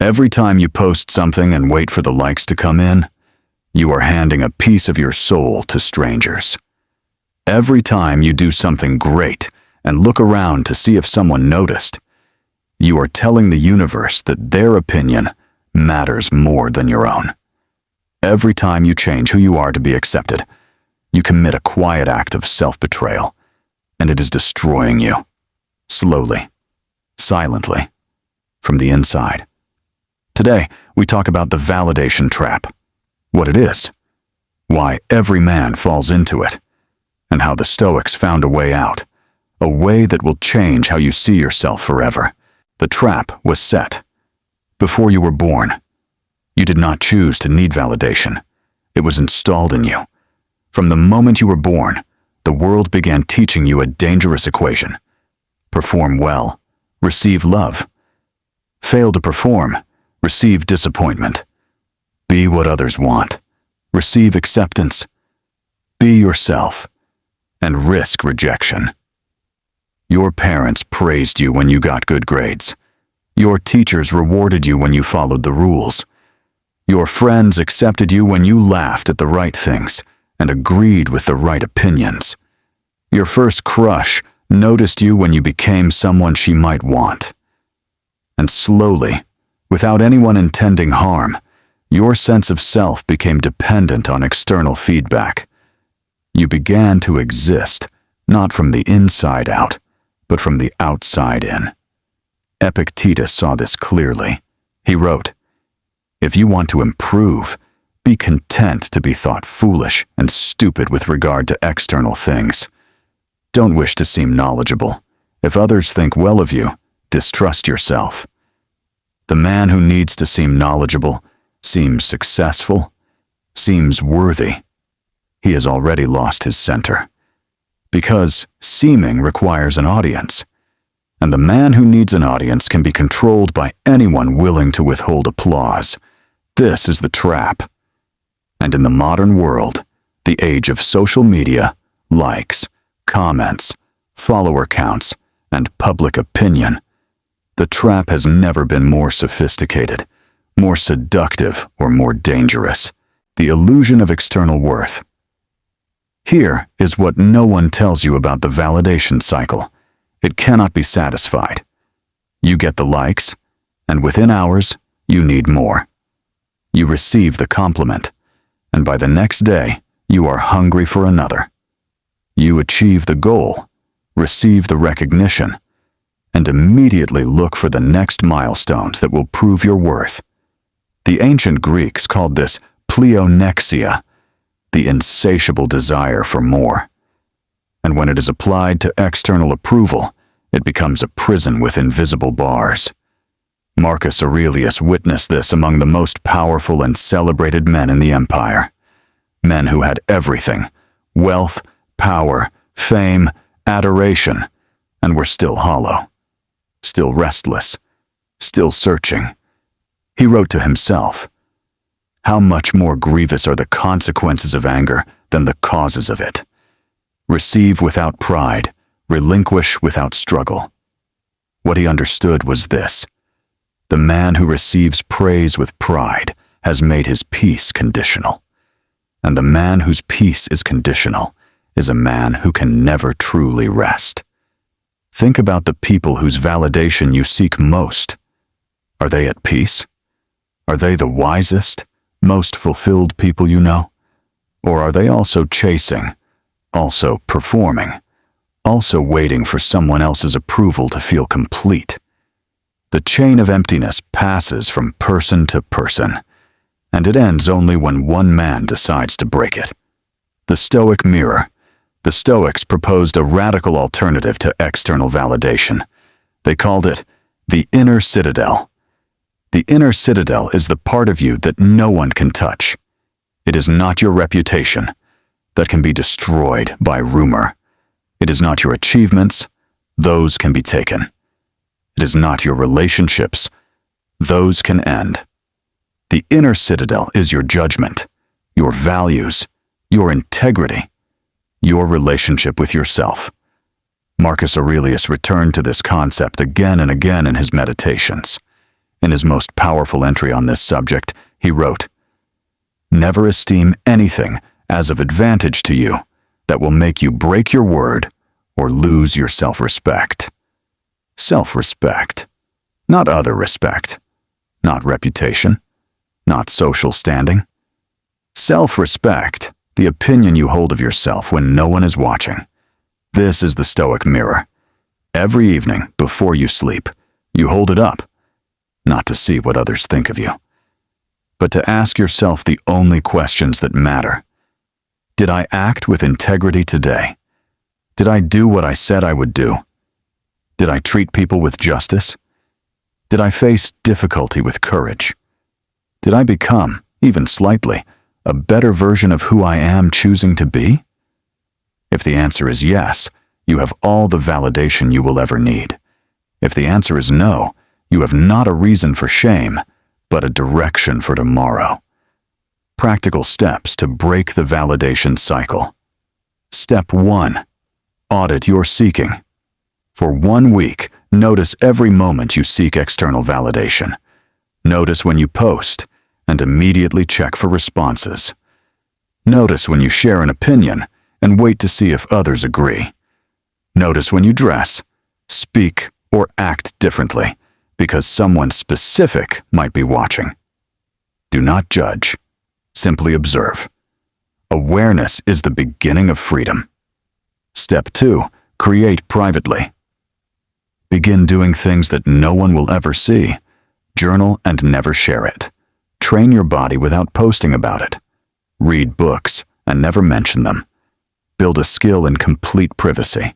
Every time you post something and wait for the likes to come in, you are handing a piece of your soul to strangers. Every time you do something great and look around to see if someone noticed, you are telling the universe that their opinion matters more than your own. Every time you change who you are to be accepted, you commit a quiet act of self-betrayal, and it is destroying you, slowly, silently, from the inside. Today, we talk about the validation trap, what it is, why every man falls into it, and how the Stoics found a way out, a way that will change how you see yourself forever. The trap was set. Before you were born, you did not choose to need validation. It was installed in you. From the moment you were born, the world began teaching you a dangerous equation. Perform well, receive love. Fail to perform, receive disappointment. Be what others want, receive acceptance. Be yourself, and risk rejection. Your parents praised you when you got good grades. Your teachers rewarded you when you followed the rules. Your friends accepted you when you laughed at the right things and agreed with the right opinions. Your first crush noticed you when you became someone she might want. And slowly, without anyone intending harm, your sense of self became dependent on external feedback. You began to exist, not from the inside out, but from the outside in. Epictetus saw this clearly. He wrote, "If you want to improve, be content to be thought foolish and stupid with regard to external things. Don't wish to seem knowledgeable. If others think well of you, distrust yourself." The man who needs to seem knowledgeable, seems successful, seems worthy, he has already lost his center. Because seeming requires an audience, and the man who needs an audience can be controlled by anyone willing to withhold applause. This is the trap. And in the modern world, the age of social media, likes, comments, follower counts, and public opinion, the trap has never been more sophisticated, more seductive, or more dangerous. The illusion of external worth. Here is what no one tells you about the validation cycle. It cannot be satisfied. You get the likes, and within hours, you need more. You receive the compliment, and by the next day, you are hungry for another. You achieve the goal, receive the recognition, and immediately look for the next milestones that will prove your worth. The ancient Greeks called this pleonexia, the insatiable desire for more. And when it is applied to external approval, it becomes a prison with invisible bars. Marcus Aurelius witnessed this among the most powerful and celebrated men in the empire. Men who had everything, wealth, power, fame, adoration, and were still hollow, still restless, still searching. He wrote to himself, "How much more grievous are the consequences of anger than the causes of it. Receive without pride, relinquish without struggle." What he understood was this: the man who receives praise with pride has made his peace conditional. And the man whose peace is conditional is a man who can never truly rest. Think about the people whose validation you seek most. Are they at peace? Are they the wisest, most fulfilled people you know? Or are they also chasing, also performing, also waiting for someone else's approval to feel complete? The chain of emptiness passes from person to person, and it ends only when one man decides to break it. The Stoic mirror. The Stoics proposed a radical alternative to external validation. They called it the inner citadel. The inner citadel is the part of you that no one can touch. It is not your reputation that can be destroyed by rumor. It is not your achievements, those can be taken. It is not your relationships, those can end. The inner citadel is your judgment, your values, your integrity, your relationship with yourself. Marcus Aurelius returned to this concept again and again in his meditations. In his most powerful entry on this subject, he wrote, "Never esteem anything as of advantage to you that will make you break your word or lose your self-respect." Self-respect, not other respect, not reputation, not social standing. Self-respect, the opinion you hold of yourself when no one is watching. This is the Stoic mirror. Every evening, before you sleep, you hold it up, not to see what others think of you, but to ask yourself the only questions that matter. Did I act with integrity today? Did I do what I said I would do? Did I treat people with justice? Did I face difficulty with courage? Did I become, even slightly, a better version of who I am choosing to be? If the answer is yes, you have all the validation you will ever need. If the answer is no, you have not a reason for shame, but a direction for tomorrow. Practical steps to break the validation cycle. Step 1. Audit your seeking. For 1 week, notice every moment you seek external validation. Notice when you post, and immediately check for responses. Notice when you share an opinion, and wait to see if others agree. Notice when you dress, speak, or act differently, because someone specific might be watching. Do not judge. Simply observe. Awareness is the beginning of freedom. Step 2. Create privately. Begin doing things that no one will ever see. Journal and never share it. Train your body without posting about it. Read books and never mention them. Build a skill in complete privacy.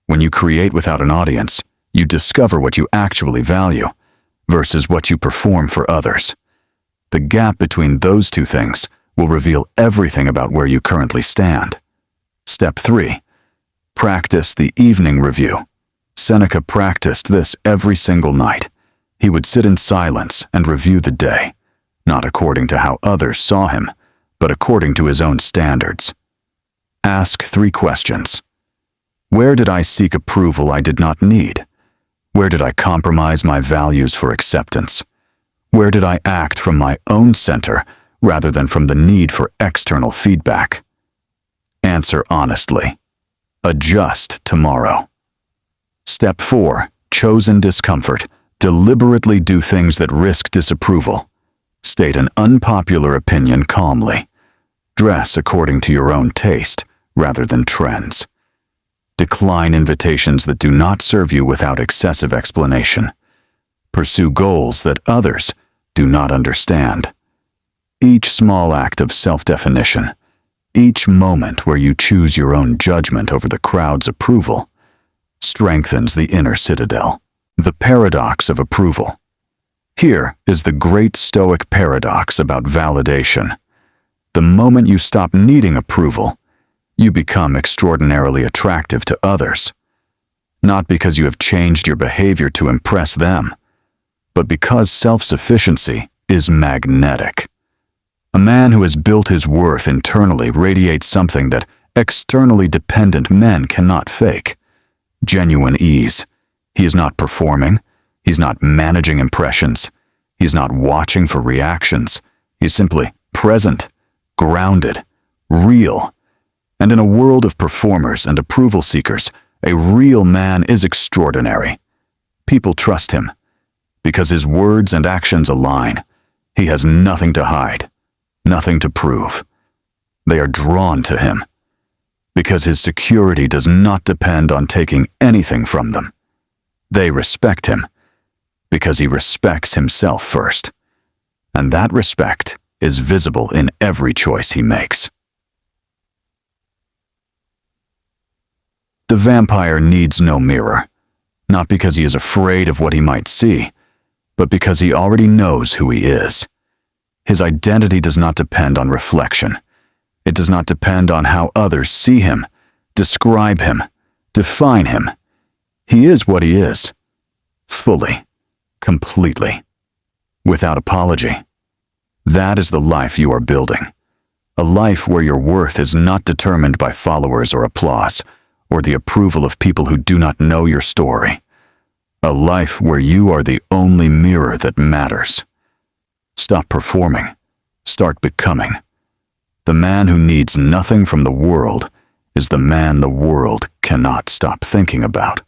When you create without an audience, you discover what you actually value versus what you perform for others. The gap between those two things will reveal everything about where you currently stand. Step 3. Practice the evening review. Seneca practiced this every single night. He would sit in silence and review the day, not according to how others saw him, but according to his own standards. Ask 3 questions. Where did I seek approval I did not need? Where did I compromise my values for acceptance? Where did I act from my own center rather than from the need for external feedback? Answer honestly. Adjust tomorrow. Step 4. Chosen discomfort. Deliberately do things that risk disapproval. State an unpopular opinion calmly. Dress according to your own taste rather than trends. Decline invitations that do not serve you without excessive explanation. Pursue goals that others do not understand. Each small act of self-definition, each moment where you choose your own judgment over the crowd's approval, strengthens the inner citadel. The paradox of approval. Here is the great Stoic paradox about validation. The moment you stop needing approval, you become extraordinarily attractive to others. Not because you have changed your behavior to impress them, but because self-sufficiency is magnetic. A man who has built his worth internally radiates something that externally dependent men cannot fake. Genuine ease. He is not performing. He's not managing impressions. He's not watching for reactions. He's simply present, grounded, real. And in a world of performers and approval seekers, a real man is extraordinary. People trust him. Because his words and actions align, he has nothing to hide, nothing to prove. They are drawn to him. Because his security does not depend on taking anything from them. They respect him because he respects himself first, and that respect is visible in every choice he makes. The vampire needs no mirror, not because he is afraid of what he might see, but because he already knows who he is. His identity does not depend on reflection. It does not depend on how others see him, describe him, define him. He is what he is, fully, completely, without apology. That is the life you are building, a life where your worth is not determined by followers or applause, or the approval of people who do not know your story. A life where you are the only mirror that matters. Stop performing. Start becoming. The man who needs nothing from the world is the man the world cannot stop thinking about.